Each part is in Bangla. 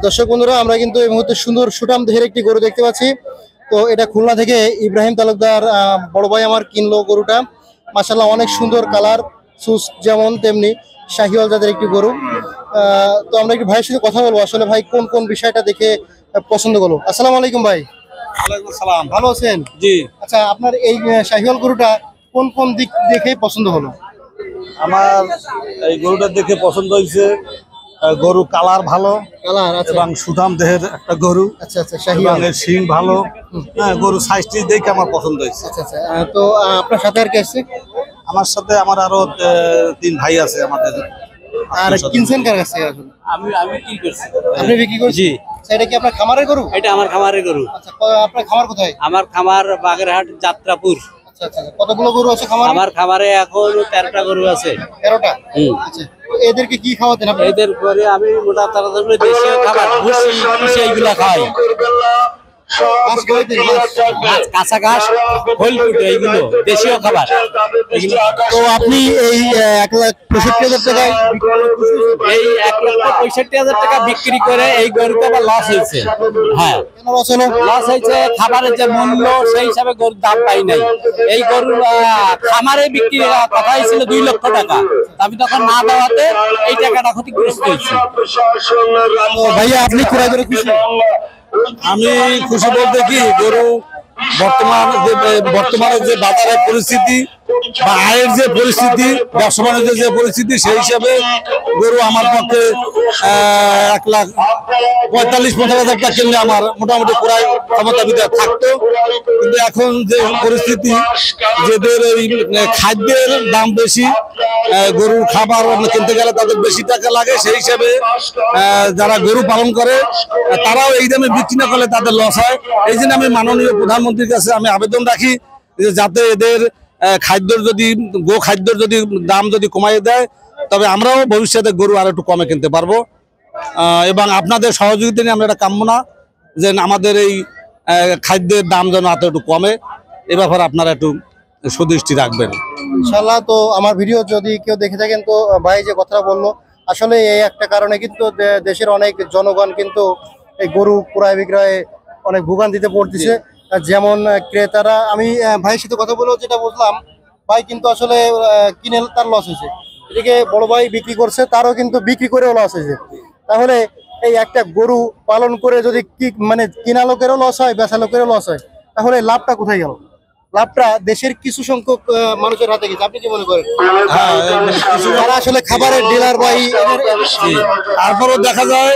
দর্শক বন্ধুরা, আমরা কিন্তু এই মুহূর্তে সুন্দর সুঠাম দেহের একটি গরু দেখতে পাচ্ছি। তো এটা খুলনা থেকে ইব্রাহিম তালুকদার বড় ভাই আমার কিনলো গরুটা। মাশাআল্লাহ, অনেক সুন্দর কালার, সুস যেমন তেমনি শাহিওয়াল জাতের একটি গরু। তো আমরা একটু ভাইয়ের সাথে কথা বলবো, আসলে ভাই কোন কোন বিষয়টা দেখে পছন্দ করলো। আসসালামু আলাইকুম ভাই। ওয়ালাইকুম আসসালাম। ভালো আছেন? জি। আচ্ছা, আপনার এই শাহিওয়াল গরুটা কোন কোন দিক দেখে পছন্দ হলো? আমার এই গরুটা দেখে পছন্দ হয়েছে, গরু কালার ভালো, কালার আছে এবং সুঠাম দেহের একটা গরু। আচ্ছা আচ্ছা, শাহিওয়াল। এর শিং ভালো। হ্যাঁ, গরু সাইজটি দেখে আমার পছন্দ হয়েছে। আচ্ছা আচ্ছা, তো আপনার সাথে আর কে আসছে? আমার সাথে আমার আরো 3 ভাই আছে আমাদের। আর কিনছেন কার কাছে? আমি কি করছি? আপনি বিক্রি করছেন? জি। এটা কি আপনার খামারের গরু? এটা আমার খামারের গরু। আচ্ছা, আপনার খামার কোথায়? আমার খামার বাগেরহাট যাত্রাপুর। আচ্ছা আচ্ছা, কতগুলো গরু আছে খামারে? আমার খামারে এখন 13টা গরু আছে। 13টা? আচ্ছা, তো এদেরকে কি খাওয়াতেন আপনি? এদের পরে আমি মোটা তাড়াতাড়ি দেশীয় খাবার ভুসি এইগুলা খাই। ঘাস খাওয়াতেন? ঘাস, কাঁচা ঘাস, খোলকুটো, এইগুলো দেশীয় খাবার। তো আপনি এই 1,65,000 টাকায় এই 1,65,000 টাকা বিক্রি করে এই গরুটা আবার লস হয়েছে। হ্যাঁ, কেন লস হলো? লস হয়েছে, খাবারের যে মূল্য সেই হিসাবে গরুর দাম পাই নাই। এই গরুর খামারে বিক্রি কথা হয়েছিল 2 লক্ষ টাকা, আমি তখন না দেওয়াতে এই টাকাটা ক্ষতিগ্রস্ত হয়েছে। ভাইয়া, আপনি ক্রয় করে খুশি? আমি খুশি বলতে কি, গরু বর্তমানে যে বাজারের পরিস্থিতি বা আয়ের যে পরিস্থিতি, ব্যবসা বাণিজ্যের যে পরিস্থিতি, সেই হিসাবে গরু আমার পক্ষে 1,45,000 টাকা কিনলে আমার মোটামুটি ক্রয় ক্ষমতা ভিতরে থাকতো। কিন্তু এখন যে পরিস্থিতি, যেদের এই খাদ্যের দাম বেশি, গরুর খাবার কিনতে গেলে তাদের বেশি টাকা লাগে, সেই হিসাবে যারা গরু পালন করে তারাও এই দামে বিক্রি না করলে তাদের লস হয়। এই জন্য আমি মাননীয় প্রধানমন্ত্রীর কাছে আমি আবেদন রাখি যে যাতে এদের খাদ্যের যদি দাম যদি কমাই দেয়, তবে আমরাও ভবিষ্যতে গরু আর একটু কমে কিনতে পারবো। এবং আপনাদের সহযোগিতা নিয়ে আমরা এটা কাম্য না যে আমাদের এই খাদ্যের দাম যেন এত একটু কমে, এ ব্যাপারে আপনারা একটু সুদৃষ্টি রাখবেন ইনশাআল্লাহ। তো আমার ভিডিও যদি কেউ দেখে থাকেন, তো ভাই যে কথা বললো, আসলে এই একটা কারণে কিন্তু দেশের অনেক জনগণ কিন্তু এই গরু ক্রয় বিক্রয়ে অনেক ভোগান্তিতে পড়তেছে। যেমন ক্রেতারা, আমি ভাইয়ের সাথে কথা বলেও যেটা বুঝলাম, ভাই কিন্তু আসলে কিনে তার লস হয়েছে, এদিকে বড় ভাই বিক্রি করছে, তারও কিন্তু বিক্রি করেও লস হয়েছে। তাহলে এই একটা গরু পালন করে যদি মানে কিনা লোকেরও লস হয়, বেচা লোকেরও লস হয়, তাহলে লাভটা কোথায় গেল? লাভটা দেশের কিছু সংখ্যক মানুষের হাতে গেছে। আপনি কি মনে করেন? যারা আসলে খাবারের ডিলার বা তারপরও দেখা যায়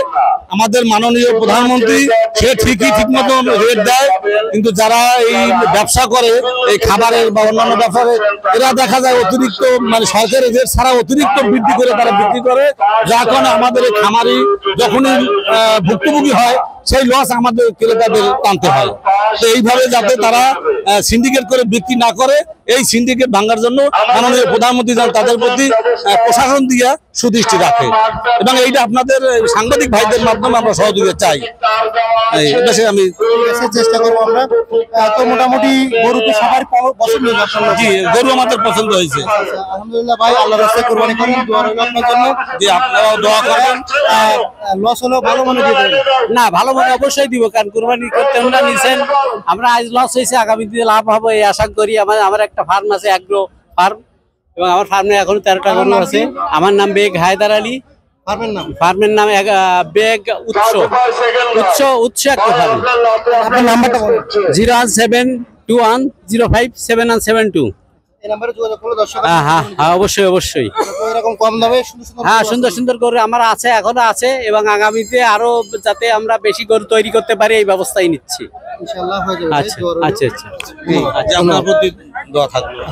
আমাদের মাননীয় প্রধানমন্ত্রী সে ঠিক মতো রেট দেয়, কিন্তু যারা এই ব্যবসা করে এই খাবারের বা অন্যান্য ব্যাপারে, এরা দেখা যায় অতিরিক্ত মানে সরকারের রেট ছাড়া অতিরিক্ত বৃদ্ধি করে তারা বিক্রি করে, যার কারণে আমাদের এই খামারি যখনই ভুক্তভোগী হয় সেই লস আমাদের ক্রেতাদের টানতে হয়। তো এইভাবে যাতে তারা সিন্ডিকেট করে বিক্রি না করে, এই সিন্ডিকেট ভাঙার জন্য মাননীয় প্রধানমন্ত্রী যেন তাদের প্রতি প্রশাসন দিয়ে সুদৃষ্টি রাখে, এবং এইটা আপনাদের সাংবাদিক ভাইদের মাধ্যমে আমরা সহযোগিতা চাই। এটা আমি চেষ্টা করবো আমরা। তো মোটামুটি গরু তো সবার পছন্দ হয়েছে? জি, গরু আমাদের পছন্দ হয়েছে। আলহামদুলিল্লাহ ভাই, আল্লাহর রাস্তায় কুরবানি করুন, দোয়া রইল আপনার জন্য। জি, আপনারাও দোয়া করবেন। লস হলেও ভালো মনে দিবেন? না, ভালো মনে অবশ্যই দিব, কারণ কুরবানি করতে আমরা নিছেন, আমরা আজ লস হয়েছে, আগামী দিনে লাভ হবে এই আশা করি। আমার একটা ফার্ম আছে, অ্যাগ্রো ফার্ম, এবং আমার ফার্মে এখন 13টা গরু আছে। আমার নাম বেগ হায়দার আলী। ফার্মের নাম বেগ উৎস একটা ফার্ম। আপনার নাম্বারটা বলুন। 01721057172। এই নম্বরে যোগাযোগ করলে দর্শক। হ্যাঁ, অবশ্যই। এরকম কম দামে হ্যাঁ, সুন্দর গরু আমার আছে, এখনো আছে, এবং আগামীতে আরো যাতে আমরা বেশি গরু তৈরি করতে পারি এই ব্যবস্থাই নিচ্ছি। ইনশাআল্লাহ হয়ে যাবে। আচ্ছা। আপনার প্রতি দোয়া থাকবে।